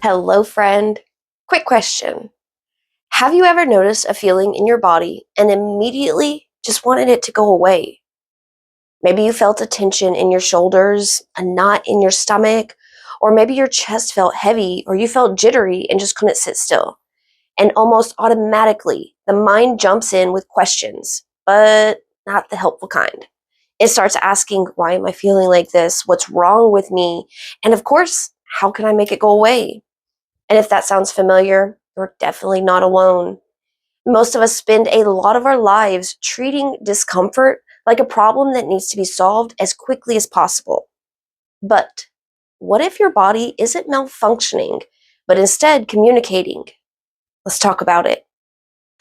Hello, friend. Quick question. Have you ever noticed a feeling in your body and immediately just wanted it to go away? Maybe you felt a tension in your shoulders, a knot in your stomach, or maybe your chest felt heavy or you felt jittery and just couldn't sit still. And almost automatically, the mind jumps in with questions, but not the helpful kind. It starts asking, why am I feeling like this? What's wrong with me? And of course, how can I make it go away? And if that sounds familiar, you're definitely not alone. Most of us spend a lot of our lives treating discomfort like a problem that needs to be solved as quickly as possible. But what if your body isn't malfunctioning, but instead communicating? Let's talk about it.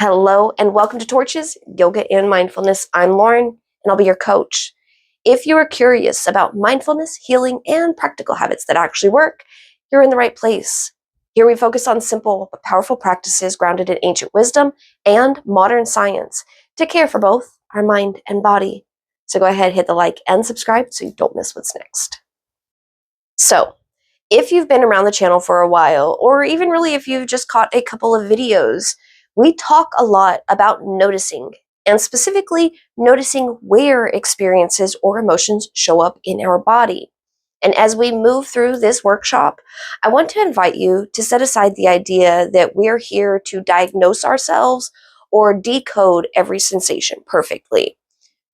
Hello, and welcome to Torches, Yoga and Mindfulness. I'm Lauren, and I'll be your coach. If you are curious about mindfulness, healing, and practical habits that actually work, you're in the right place. Here we focus on simple but powerful practices grounded in ancient wisdom and modern science to care for both our mind and body. So go ahead, hit the like and subscribe so you don't miss what's next. So, if you've been around the channel for a while, or even really if you've just caught a couple of videos, we talk a lot about noticing, and specifically noticing where experiences or emotions show up in our body. And as we move through this workshop, I want to invite you to set aside the idea that we're here to diagnose ourselves or decode every sensation perfectly.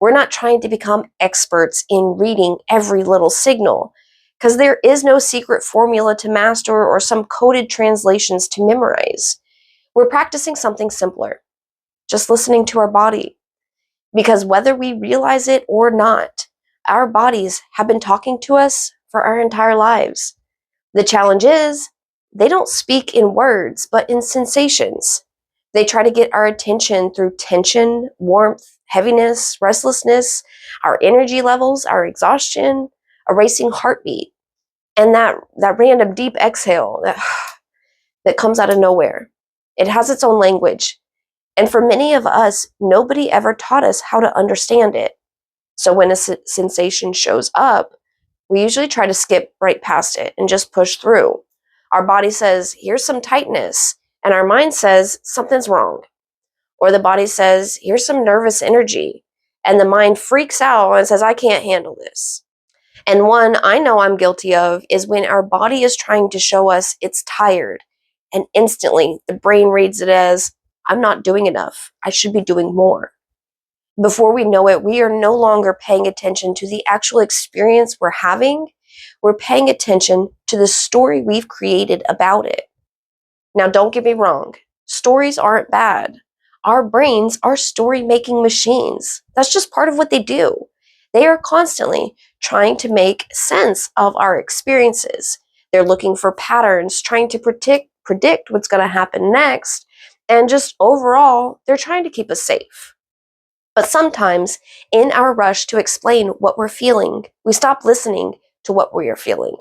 We're not trying to become experts in reading every little signal, because there is no secret formula to master or some coded translations to memorize. We're practicing something simpler, just listening to our body. Because whether we realize it or not, our bodies have been talking to us for our entire lives. The challenge is, they don't speak in words, but in sensations. They try to get our attention through tension, warmth, heaviness, restlessness, our energy levels, our exhaustion, a racing heartbeat, and that random deep exhale that comes out of nowhere. It has its own language. And for many of us, nobody ever taught us how to understand it. So when a sensation shows up, we usually try to skip right past it and just push through. Our body says, here's some tightness. And our mind says, something's wrong. Or the body says, here's some nervous energy. And the mind freaks out and says, I can't handle this. And one I know I'm guilty of is when our body is trying to show us it's tired. And instantly the brain reads it as, I'm not doing enough. I should be doing more. Before we know it, we are no longer paying attention to the actual experience we're having. We're paying attention to the story we've created about it. Now, don't get me wrong. Stories aren't bad. Our brains are story-making machines. That's just part of what they do. They are constantly trying to make sense of our experiences. They're looking for patterns, trying to predict what's going to happen next, and just overall, they're trying to keep us safe. But sometimes, in our rush to explain what we're feeling, we stop listening to what we are feeling.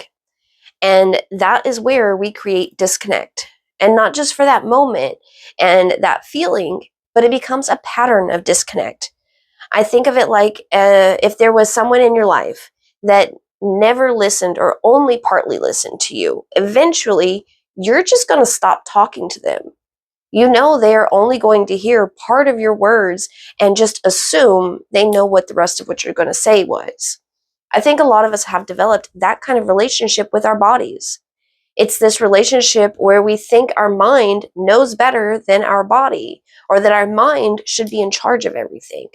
And that is where we create disconnect. And not just for that moment and that feeling, but it becomes a pattern of disconnect. I think of it like if there was someone in your life that never listened or only partly listened to you, eventually you're just going to stop talking to them. You know they are only going to hear part of your words and just assume they know what the rest of what you're going to say was. I think a lot of us have developed that kind of relationship with our bodies. It's this relationship where we think our mind knows better than our body, or that our mind should be in charge of everything.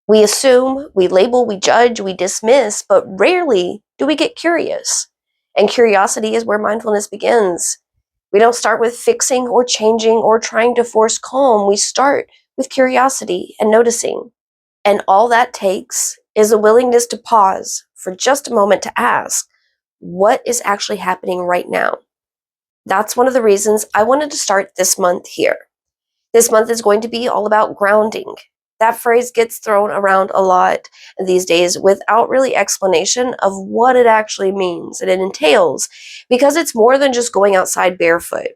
We assume, we label, we judge, we dismiss, but rarely do we get curious. And curiosity is where mindfulness begins. We don't start with fixing or changing or trying to force calm. We start with curiosity and noticing. And all that takes is a willingness to pause for just a moment to ask, what is actually happening right now? That's one of the reasons I wanted to start this month here. This month is going to be all about grounding. That phrase gets thrown around a lot these days without really explanation of what it actually means and it entails, because it's more than just going outside barefoot.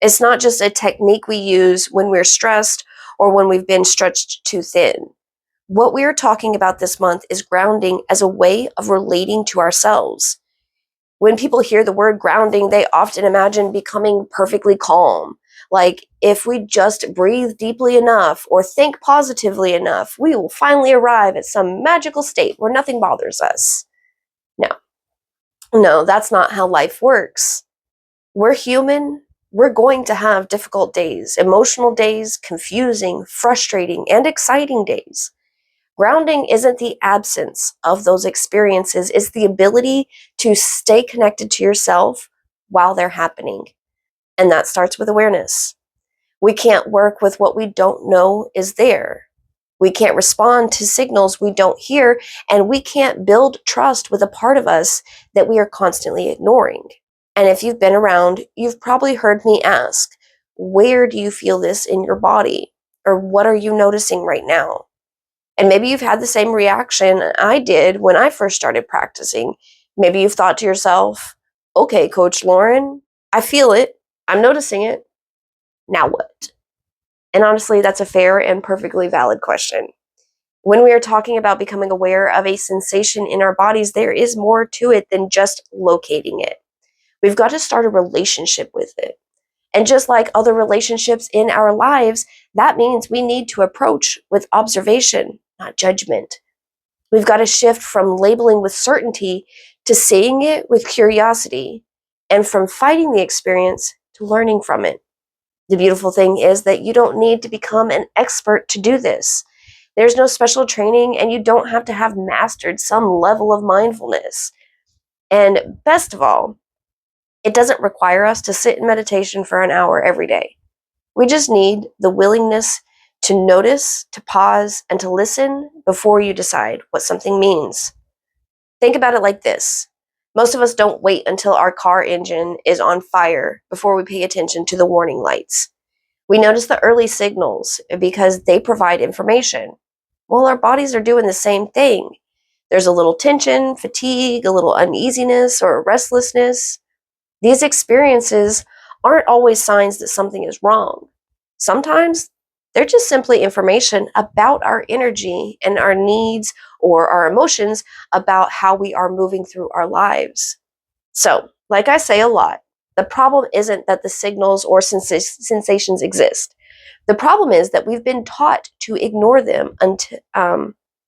It's not just a technique we use when we're stressed or when we've been stretched too thin. What we are talking about this month is grounding as a way of relating to ourselves. When people hear the word grounding, they often imagine becoming perfectly calm. Like, if we just breathe deeply enough or think positively enough, we will finally arrive at some magical state where nothing bothers us. No, that's not how life works. We're human. We're going to have difficult days, emotional days, confusing, frustrating, and exciting days. Grounding isn't the absence of those experiences, it's the ability to stay connected to yourself while they're happening. And that starts with awareness. We can't work with what we don't know is there. We can't respond to signals we don't hear, and we can't build trust with a part of us that we are constantly ignoring. And if you've been around, you've probably heard me ask, where do you feel this in your body? Or what are you noticing right now? And maybe you've had the same reaction I did when I first started practicing. Maybe you've thought to yourself, okay, Coach Lauren, I feel it. I'm noticing it. Now what? And honestly, that's a fair and perfectly valid question. When we are talking about becoming aware of a sensation in our bodies, there is more to it than just locating it. We've got to start a relationship with it. And just like other relationships in our lives, that means we need to approach with observation, not judgment. We've got to shift from labeling with certainty to seeing it with curiosity, and from fighting the experience to learning from it. The beautiful thing is that you don't need to become an expert to do this. There's no special training, and you don't have to have mastered some level of mindfulness. And best of all, it doesn't require us to sit in meditation for an hour every day. We just need the willingness to notice, to pause, and to listen before you decide what something means. Think about it like this. Most of us don't wait until our car engine is on fire before we pay attention to the warning lights. We notice the early signals because they provide information. Well, our bodies are doing the same thing. There's a little tension, fatigue, a little uneasiness, or restlessness. These experiences aren't always signs that something is wrong. Sometimes they're just simply information about our energy and our needs or our emotions about how we are moving through our lives. So, like I say a lot, the problem isn't that the signals or sensations exist. The problem is that we've been taught to ignore them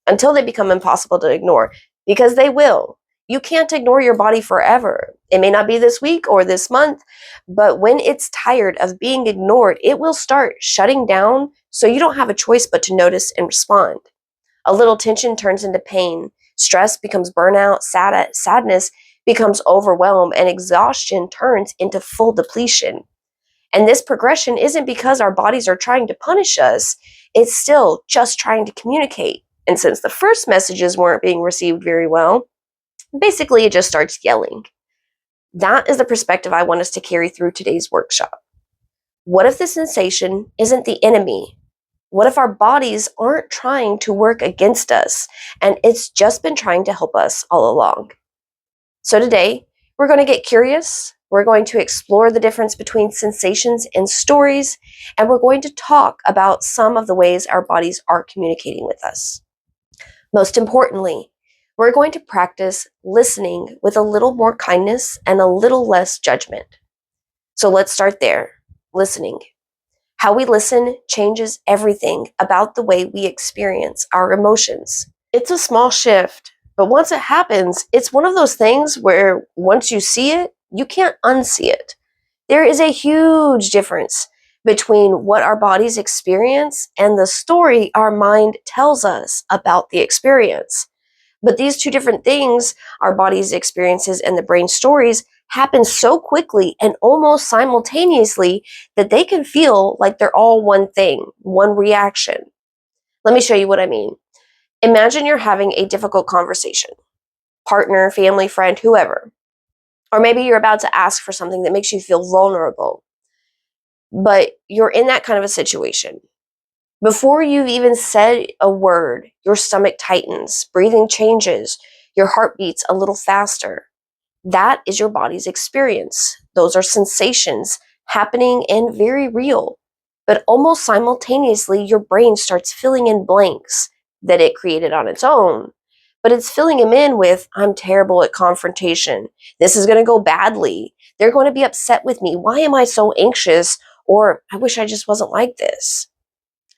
until they become impossible to ignore, because they will. You can't ignore your body forever. It may not be this week or this month, but when it's tired of being ignored, it will start shutting down, so you don't have a choice but to notice and respond. A little tension turns into pain. Stress becomes burnout, sadness becomes overwhelm, and exhaustion turns into full depletion. And this progression isn't because our bodies are trying to punish us, it's still just trying to communicate. And since the first messages weren't being received very well, basically it just starts yelling. That is the perspective I want us to carry through today's workshop. What if the sensation isn't the enemy? What if our bodies aren't trying to work against us and it's just been trying to help us all along? So today, we're going to get curious, we're going to explore the difference between sensations and stories, and we're going to talk about some of the ways our bodies are communicating with us. Most importantly, we're going to practice listening with a little more kindness and a little less judgment. So let's start there, listening. How we listen changes everything about the way we experience our emotions. It's a small shift, but once it happens, it's one of those things where once you see it, you can't unsee it. There is a huge difference between what our bodies experience and the story our mind tells us about the experience. But these two different things, our body's experiences and the brain stories, happen so quickly and almost simultaneously that they can feel like they're all one thing, one reaction. Let me show you what I mean. Imagine you're having a difficult conversation, partner, family, friend, whoever. Or maybe you're about to ask for something that makes you feel vulnerable, but you're in that kind of a situation. Before you've even said a word, your stomach tightens, breathing changes, your heart beats a little faster. That is your body's experience. Those are sensations happening and very real. But almost simultaneously, your brain starts filling in blanks that it created on its own but it's filling him in with, I'm terrible at confrontation. This is going to go badly. They're going to be upset with me. Why am I so anxious? Or I wish I just wasn't like this.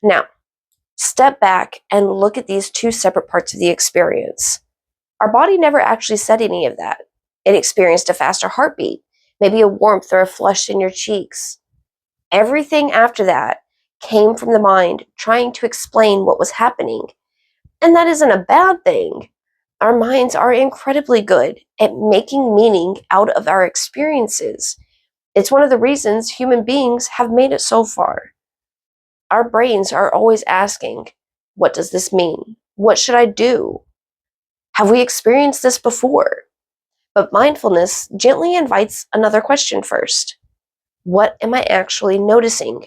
Now, step back and look at these two separate parts of the experience. Our body never actually said any of that. It experienced a faster heartbeat, maybe a warmth or a flush in your cheeks. Everything after that came from the mind trying to explain what was happening. And that isn't a bad thing. Our minds are incredibly good at making meaning out of our experiences. It's one of the reasons human beings have made it so far. Our brains are always asking, what does this mean? What should I do? Have we experienced this before? But mindfulness gently invites another question first. What am I actually noticing?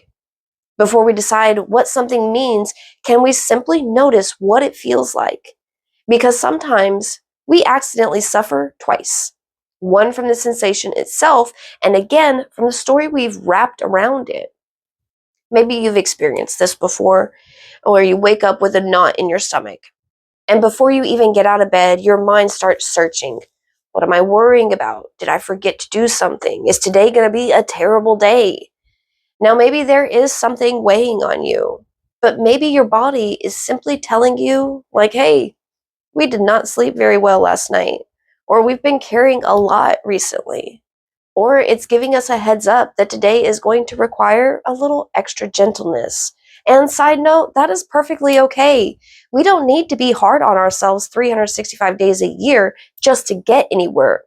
Before we decide what something means, can we simply notice what it feels like? Because sometimes we accidentally suffer twice. One from the sensation itself, and again from the story we've wrapped around it. Maybe you've experienced this before, or you wake up with a knot in your stomach. And before you even get out of bed, your mind starts searching. What am I worrying about? Did I forget to do something? Is today going to be a terrible day? Now, maybe there is something weighing on you, but maybe your body is simply telling you, like, hey, we did not sleep very well last night, or we've been carrying a lot recently, or it's giving us a heads up that today is going to require a little extra gentleness. And side note, that is perfectly okay. We don't need to be hard on ourselves 365 days a year just to get anywhere.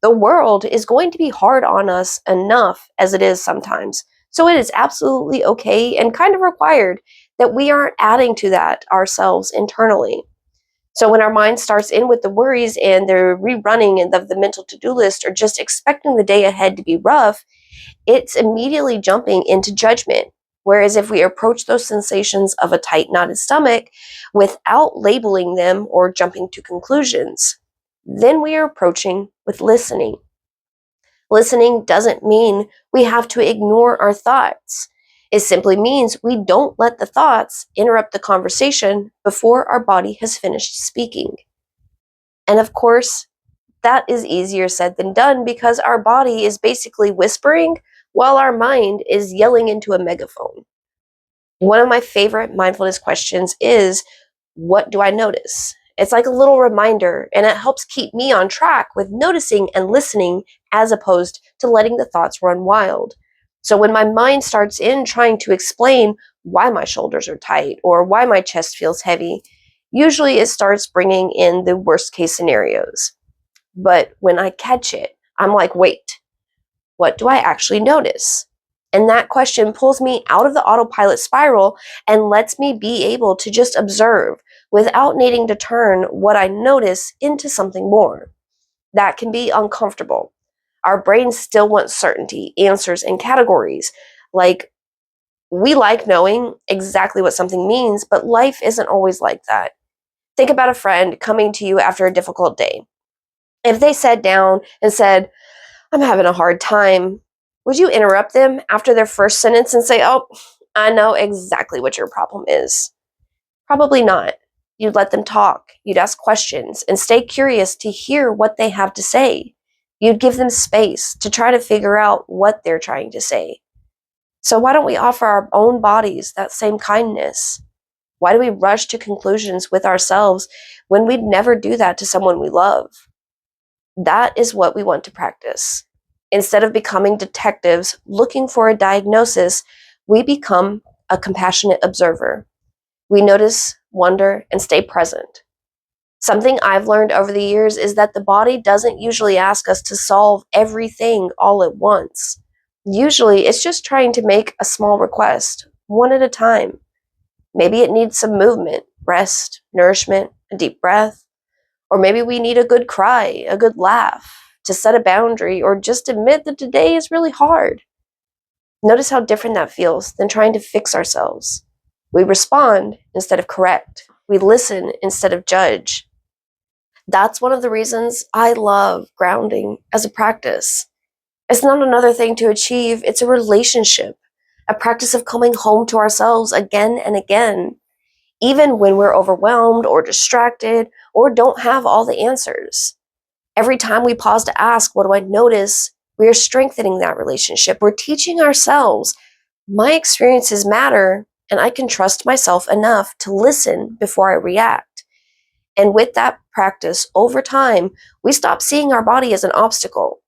The world is going to be hard on us enough as it is sometimes. So it is absolutely okay and kind of required that we aren't adding to that ourselves internally. So when our mind starts in with the worries and they're rerunning the mental to-do list or just expecting the day ahead to be rough, it's immediately jumping into judgment. Whereas if we approach those sensations of a tight, knotted stomach without labeling them or jumping to conclusions, then we are approaching with listening. Listening doesn't mean we have to ignore our thoughts. It simply means we don't let the thoughts interrupt the conversation before our body has finished speaking. And of course, that is easier said than done because our body is basically whispering while our mind is yelling into a megaphone. One of my favorite mindfulness questions is, what do I notice? It's like a little reminder, and it helps keep me on track with noticing and listening as opposed to letting the thoughts run wild. So when my mind starts in trying to explain why my shoulders are tight or why my chest feels heavy, usually it starts bringing in the worst case scenarios. But when I catch it, I'm like, wait, what do I actually notice? And that question pulls me out of the autopilot spiral and lets me be able to just observe without needing to turn what I notice into something more. That can be uncomfortable. Our brains still want certainty, answers, and categories. Like, we like knowing exactly what something means, but life isn't always like that. Think about a friend coming to you after a difficult day. If they sat down and said, I'm having a hard time, would you interrupt them after their first sentence and say, oh, I know exactly what your problem is? Probably not. You'd let them talk. You'd ask questions and stay curious to hear what they have to say. You'd give them space to try to figure out what they're trying to say. So why don't we offer our own bodies that same kindness? Why do we rush to conclusions with ourselves when we'd never do that to someone we love? That is what we want to practice. Instead of becoming detectives looking for a diagnosis, we become a compassionate observer. We notice, wonder, and stay present. Something I've learned over the years is that the body doesn't usually ask us to solve everything all at once. Usually, it's just trying to make a small request, one at a time. Maybe it needs some movement, rest, nourishment, a deep breath. Or maybe we need a good cry, a good laugh, to set a boundary, or just admit that today is really hard. Notice how different that feels than trying to fix ourselves. We respond instead of correct. We listen instead of judge. That's one of the reasons I love grounding as a practice. It's not another thing to achieve, it's a relationship, a practice of coming home to ourselves again and again. even when we're overwhelmed or distracted or don't have all the answers. Every time we pause to ask, what do I notice? We are strengthening that relationship. We're teaching ourselves, my experiences matter, and I can trust myself enough to listen before I react. And with that practice, over time, we stop seeing our body as an obstacle.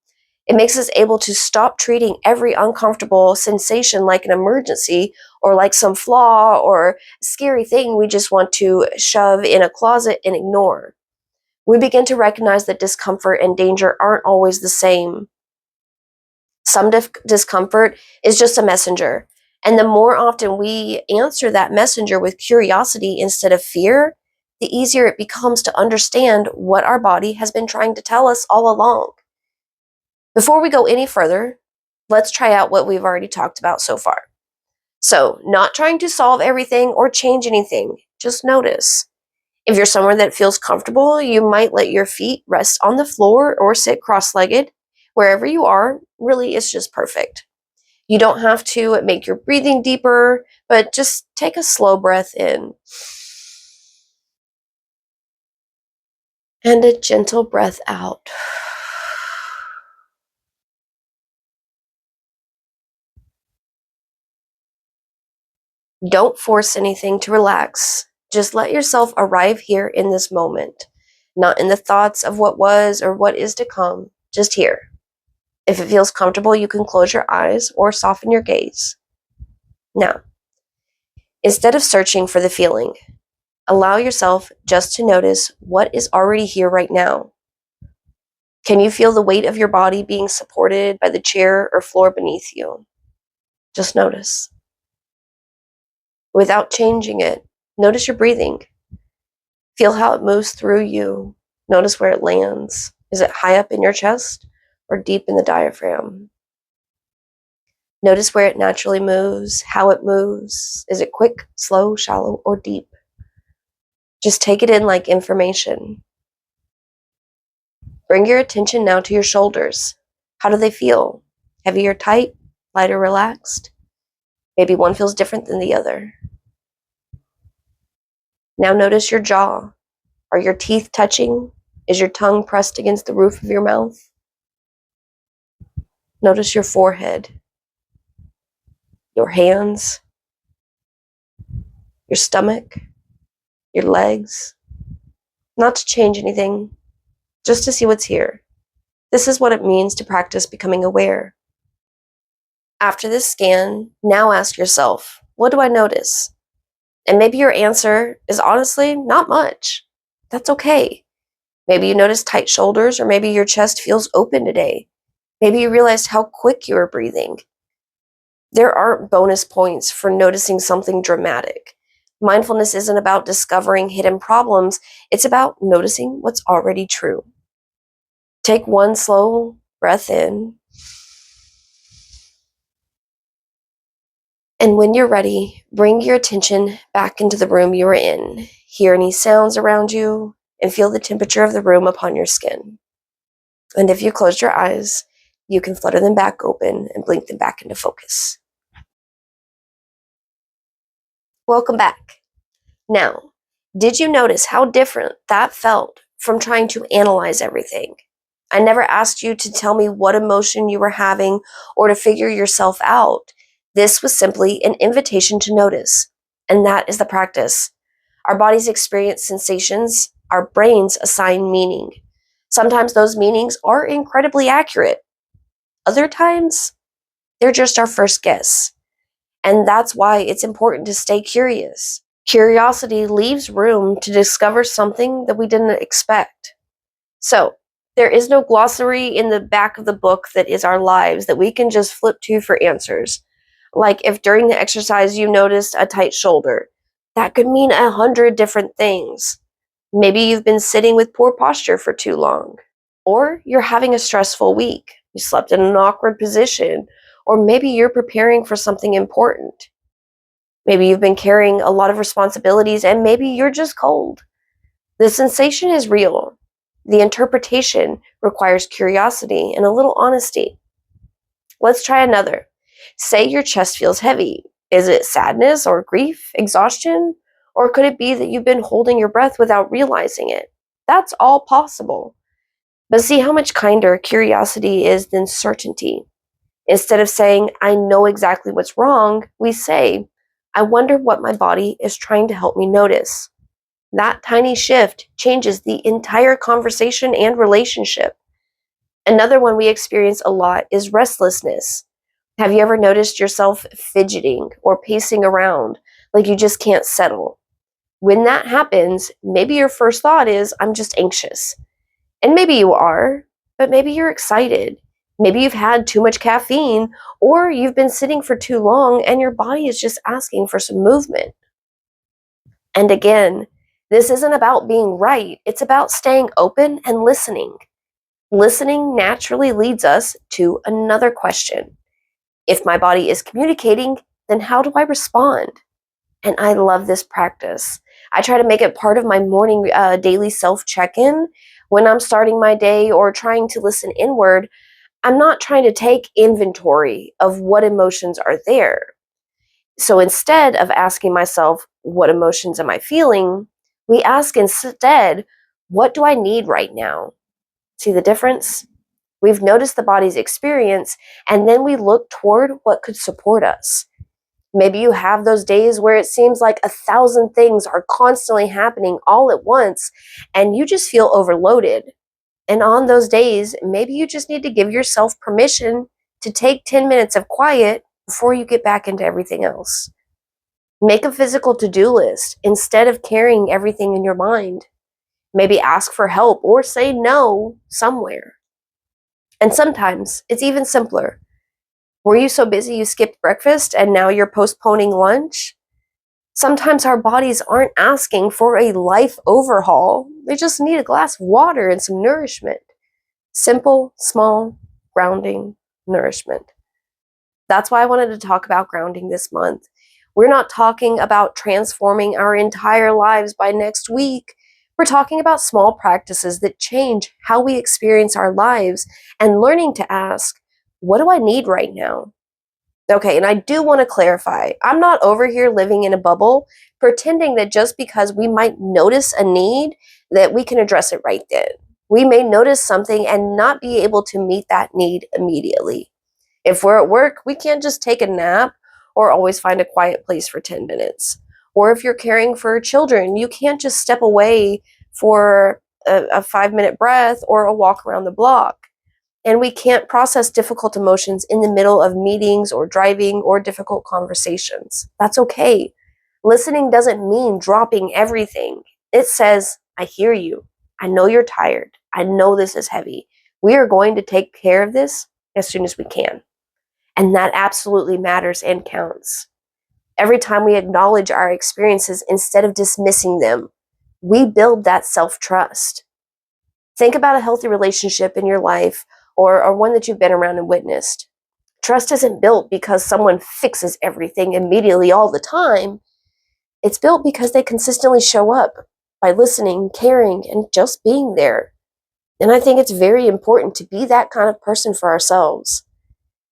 It makes us able to stop treating every uncomfortable sensation like an emergency or like some flaw or scary thing we just want to shove in a closet and ignore. We begin to recognize that discomfort and danger aren't always the same. Some discomfort is just a messenger. And the more often we answer that messenger with curiosity instead of fear, the easier it becomes to understand what our body has been trying to tell us all along. Before we go any further, let's try out what we've already talked about so far. So, not trying to solve everything or change anything, just notice. If you're someone that feels comfortable, you might let your feet rest on the floor or sit cross-legged. Wherever you are, really is just perfect. You don't have to make your breathing deeper, but just take a slow breath in and a gentle breath out. Don't force anything to relax. Just let yourself arrive here in this moment, not in the thoughts of what was or what is to come, just here. If it feels comfortable, you can close your eyes or soften your gaze. Now, instead of searching for the feeling, allow yourself just to notice what is already here right now. Can you feel the weight of your body being supported by the chair or floor beneath you? Just notice. Without changing it, notice your breathing. Feel how it moves through you. Notice where it lands. Is it high up in your chest or deep in the diaphragm? Notice where it naturally moves, how it moves. Is it quick, slow, shallow, or deep? Just take it in like information. Bring your attention now to your shoulders. How do they feel? Heavy or tight? Light or relaxed? Maybe one feels different than the other. Now notice your jaw. Are your teeth touching? Is your tongue pressed against the roof of your mouth? Notice your forehead, your hands, your stomach, your legs. Not to change anything, just to see what's here. This is what it means to practice becoming aware. After this scan, now ask yourself, what do I notice? And maybe your answer is honestly not much. That's okay. Maybe you notice tight shoulders, or maybe your chest feels open today. Maybe you realized how quick you were breathing. There aren't bonus points for noticing something dramatic. Mindfulness isn't about discovering hidden problems, it's about noticing what's already true. Take one slow breath in. And when you're ready, bring your attention back into the room you were in. Hear any sounds around you and feel the temperature of the room upon your skin. And if you closed your eyes, you can flutter them back open and blink them back into focus. Welcome back. Now, did you notice how different that felt from trying to analyze everything? I never asked you to tell me what emotion you were having or to figure yourself out. This was simply an invitation to notice, and that is the practice. Our bodies experience sensations, our brains assign meaning. Sometimes those meanings are incredibly accurate. Other times, they're just our first guess. And that's why it's important to stay curious. Curiosity leaves room to discover something that we didn't expect. So, there is no glossary in the back of the book that is our lives that we can just flip to for answers. Like if during the exercise you noticed a tight shoulder, that could mean 100 different things. Maybe you've been sitting with poor posture for too long. Or you're having a stressful week. You slept in an awkward position. Or maybe you're preparing for something important. Maybe you've been carrying a lot of responsibilities and maybe you're just cold. The sensation is real. The interpretation requires curiosity and a little honesty. Let's try another. Say your chest feels heavy. Is it sadness or grief, exhaustion? Or could it be that you've been holding your breath without realizing it? That's all possible. But see how much kinder curiosity is than certainty. Instead of saying, I know exactly what's wrong, we say, I wonder what my body is trying to help me notice. That tiny shift changes the entire conversation and relationship. Another one we experience a lot is restlessness. Have you ever noticed yourself fidgeting or pacing around like you just can't settle? When that happens, maybe your first thought is, I'm just anxious. And maybe you are, but maybe you're excited. Maybe you've had too much caffeine, or you've been sitting for too long and your body is just asking for some movement. And again, this isn't about being right, it's about staying open and listening. Listening naturally leads us to another question. If my body is communicating, then how do I respond? And I love this practice. I try to make it part of my morning daily self check in. When I'm starting my day or trying to listen inward, I'm not trying to take inventory of what emotions are there. So instead of asking myself, what emotions am I feeling? We ask instead, what do I need right now? See the difference? We've noticed the body's experience, and then we look toward what could support us. Maybe you have those days where it seems like 1,000 things are constantly happening all at once, and you just feel overloaded. And on those days, maybe you just need to give yourself permission to take 10 minutes of quiet before you get back into everything else. Make a physical to-do list instead of carrying everything in your mind. Maybe ask for help or say no somewhere. And sometimes it's even simpler. Were you so busy you skipped breakfast and now you're postponing lunch? Sometimes our bodies aren't asking for a life overhaul. They just need a glass of water and some nourishment. Simple, small, grounding nourishment. That's why I wanted to talk about grounding this month. We're not talking about transforming our entire lives by next week. We're talking about small practices that change how we experience our lives and learning to ask, what do I need right now? Okay, and I do want to clarify, I'm not over here living in a bubble, pretending that just because we might notice a need, that we can address it right then. We may notice something and not be able to meet that need immediately. If we're at work, we can't just take a nap or always find a quiet place for 10 minutes. Or if you're caring for children, you can't just step away for a 5-minute breath or a walk around the block. And we can't process difficult emotions in the middle of meetings or driving or difficult conversations. That's okay. Listening doesn't mean dropping everything. It says, I hear you. I know you're tired. I know this is heavy. We are going to take care of this as soon as we can. And that absolutely matters and counts. Every time we acknowledge our experiences instead of dismissing them, we build that self-trust. Think about a healthy relationship in your life or one that you've been around and witnessed. Trust isn't built because someone fixes everything immediately all the time. It's built because they consistently show up by listening, caring, and just being there. And I think it's very important to be that kind of person for ourselves.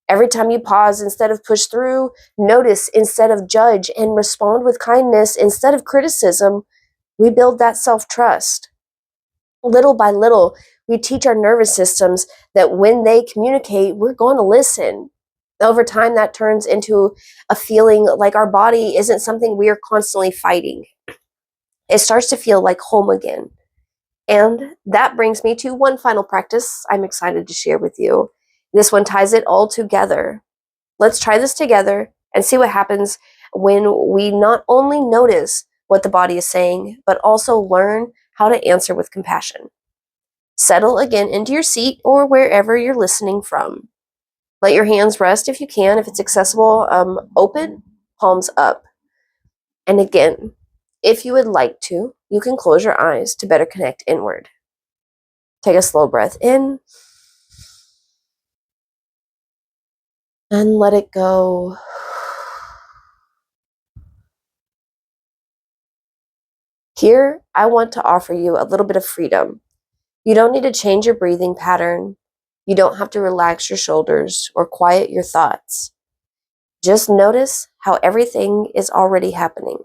Every time you pause instead of push through, notice instead of judge, and respond with kindness instead of criticism, we build that self-trust. Little by little, we teach our nervous systems that when they communicate, we're going to listen. Over time, that turns into a feeling like our body isn't something we are constantly fighting. It starts to feel like home again. And that brings me to one final practice I'm excited to share with you. This one ties it all together. Let's try this together and see what happens when we not only notice what the body is saying, but also learn how to answer with compassion. Settle again into your seat or wherever you're listening from. Let your hands rest if you can, if it's accessible, open, palms up. And again, if you would like to, you can close your eyes to better connect inward. Take a slow breath in and let it go. Here, I want to offer you a little bit of freedom. You don't need to change your breathing pattern. You don't have to relax your shoulders or quiet your thoughts. Just notice how everything is already happening.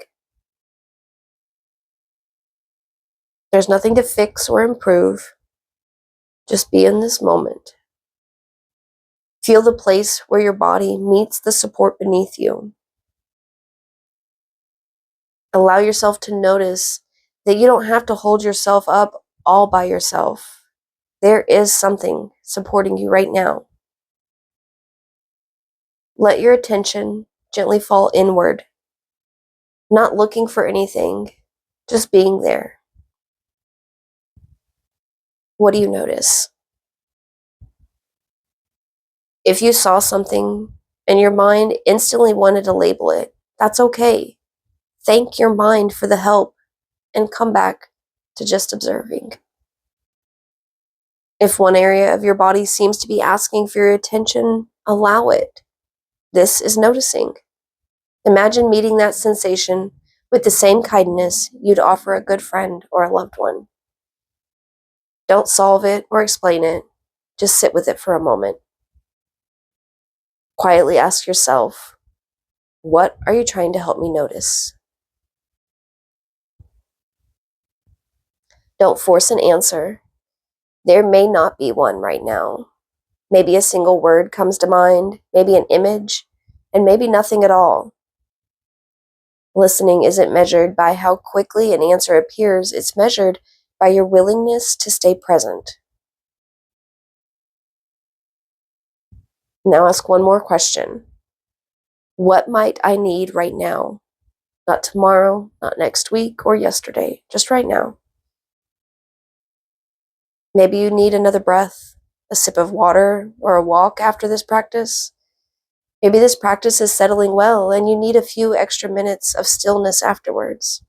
There's nothing to fix or improve. Just be in this moment. Feel the place where your body meets the support beneath you. Allow yourself to notice that you don't have to hold yourself up all by yourself. There is something supporting you right now. Let your attention gently fall inward, not looking for anything, just being there. What do you notice? If you saw something and your mind instantly wanted to label it, that's okay. Thank your mind for the help and come back to just observing. If one area of your body seems to be asking for your attention, allow it. This is noticing. Imagine meeting that sensation with the same kindness you'd offer a good friend or a loved one. Don't solve it or explain it. Just sit with it for a moment. Quietly ask yourself, what are you trying to help me notice? Don't force an answer. There may not be one right now. Maybe a single word comes to mind, maybe an image, and maybe nothing at all. Listening isn't measured by how quickly an answer appears, it's measured by your willingness to stay present. Now ask one more question. What might I need right now? Not tomorrow, not next week or yesterday, just right now. Maybe you need another breath, a sip of water, or a walk after this practice. Maybe this practice is settling well and you need a few extra minutes of stillness afterwards.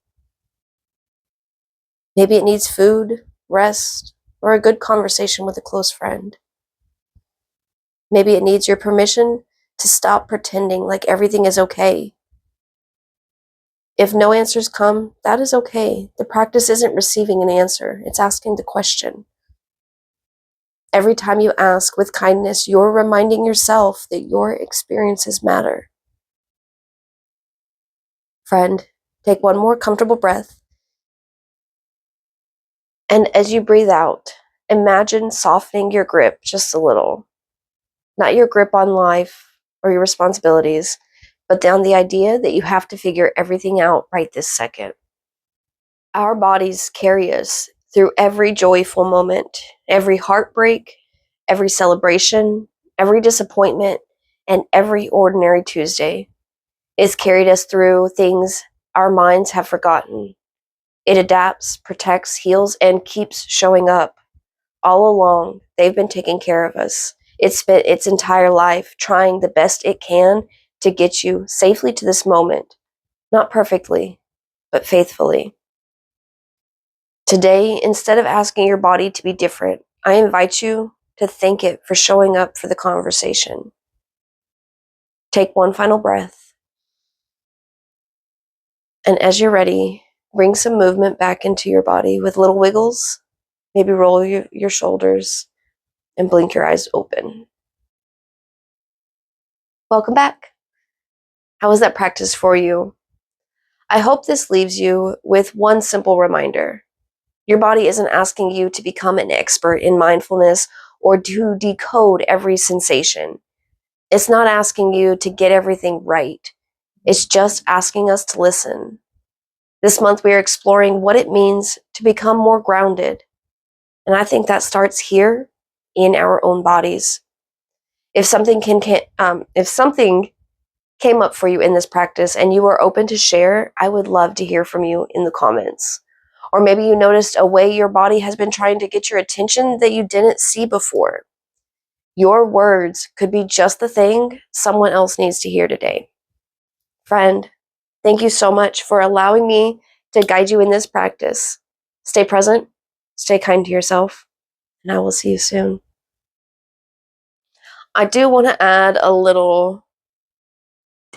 Maybe it needs food, rest, or a good conversation with a close friend. Maybe it needs your permission to stop pretending like everything is okay. If no answers come, that is okay. The practice isn't receiving an answer, it's asking the question. Every time you ask with kindness, you're reminding yourself that your experiences matter. Friend, take one more comfortable breath. And as you breathe out, imagine softening your grip just a little. Not your grip on life or your responsibilities, but on the idea that you have to figure everything out right this second. Our bodies carry us through every joyful moment, every heartbreak, every celebration, every disappointment, and every ordinary Tuesday. It's carried us through things our minds have forgotten. It adapts, protects, heals, and keeps showing up. All along, they've been taking care of us. It's spent its entire life trying the best it can to get you safely to this moment. Not perfectly, but faithfully. Today, instead of asking your body to be different, I invite you to thank it for showing up for the conversation. Take one final breath. And as you're ready, bring some movement back into your body with little wiggles. Maybe roll your shoulders and blink your eyes open. Welcome back. How was that practice for you? I hope this leaves you with one simple reminder. Your body isn't asking you to become an expert in mindfulness or to decode every sensation. It's not asking you to get everything right. It's just asking us to listen. This month we are exploring what it means to become more grounded. And I think that starts here in our own bodies. If something came up for you in this practice and you are open to share, I would love to hear from you in the comments. Or maybe you noticed a way your body has been trying to get your attention that you didn't see before. Your words could be just the thing someone else needs to hear today. Friend, thank you so much for allowing me to guide you in this practice. Stay present, stay kind to yourself, and I will see you soon. I do want to add a little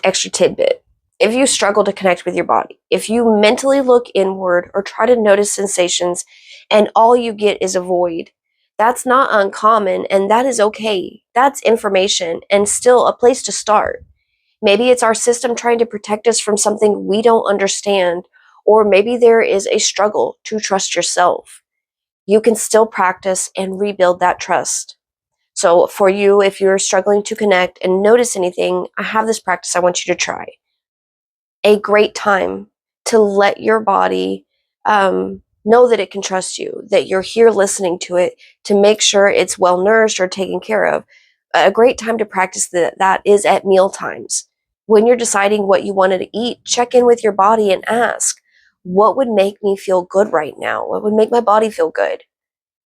extra tidbit. If you struggle to connect with your body, if you mentally look inward or try to notice sensations and all you get is a void, that's not uncommon and that is okay. That's information and still a place to start. Maybe it's our system trying to protect us from something we don't understand, or maybe there is a struggle to trust yourself. You can still practice and rebuild that trust. So for you, if you're struggling to connect and notice anything, I have this practice I want you to try. A great time to let your body know that it can trust you, that you're here listening to it, to make sure it's well nourished or taken care of. A great time to practice that is at meal times. When you're deciding what you wanted to eat, check in with your body and ask, what would make me feel good right now? What would make my body feel good?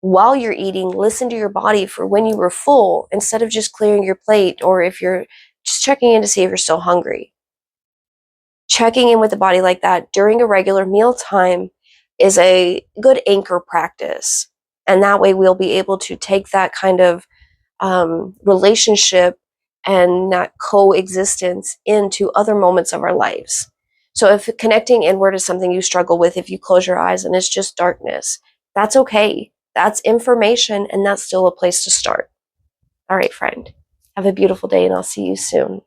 While you're eating, listen to your body for when you were full instead of just clearing your plate, or if you're just checking in to see if you're still hungry. Checking in with the body like that during a regular meal time is a good anchor practice. And that way we'll be able to take that kind of relationship and that coexistence into other moments of our lives. So if connecting inward is something you struggle with, if you close your eyes and it's just darkness, that's okay. That's information, and that's still a place to start. All right, friend. Have a beautiful day, and I'll see you soon.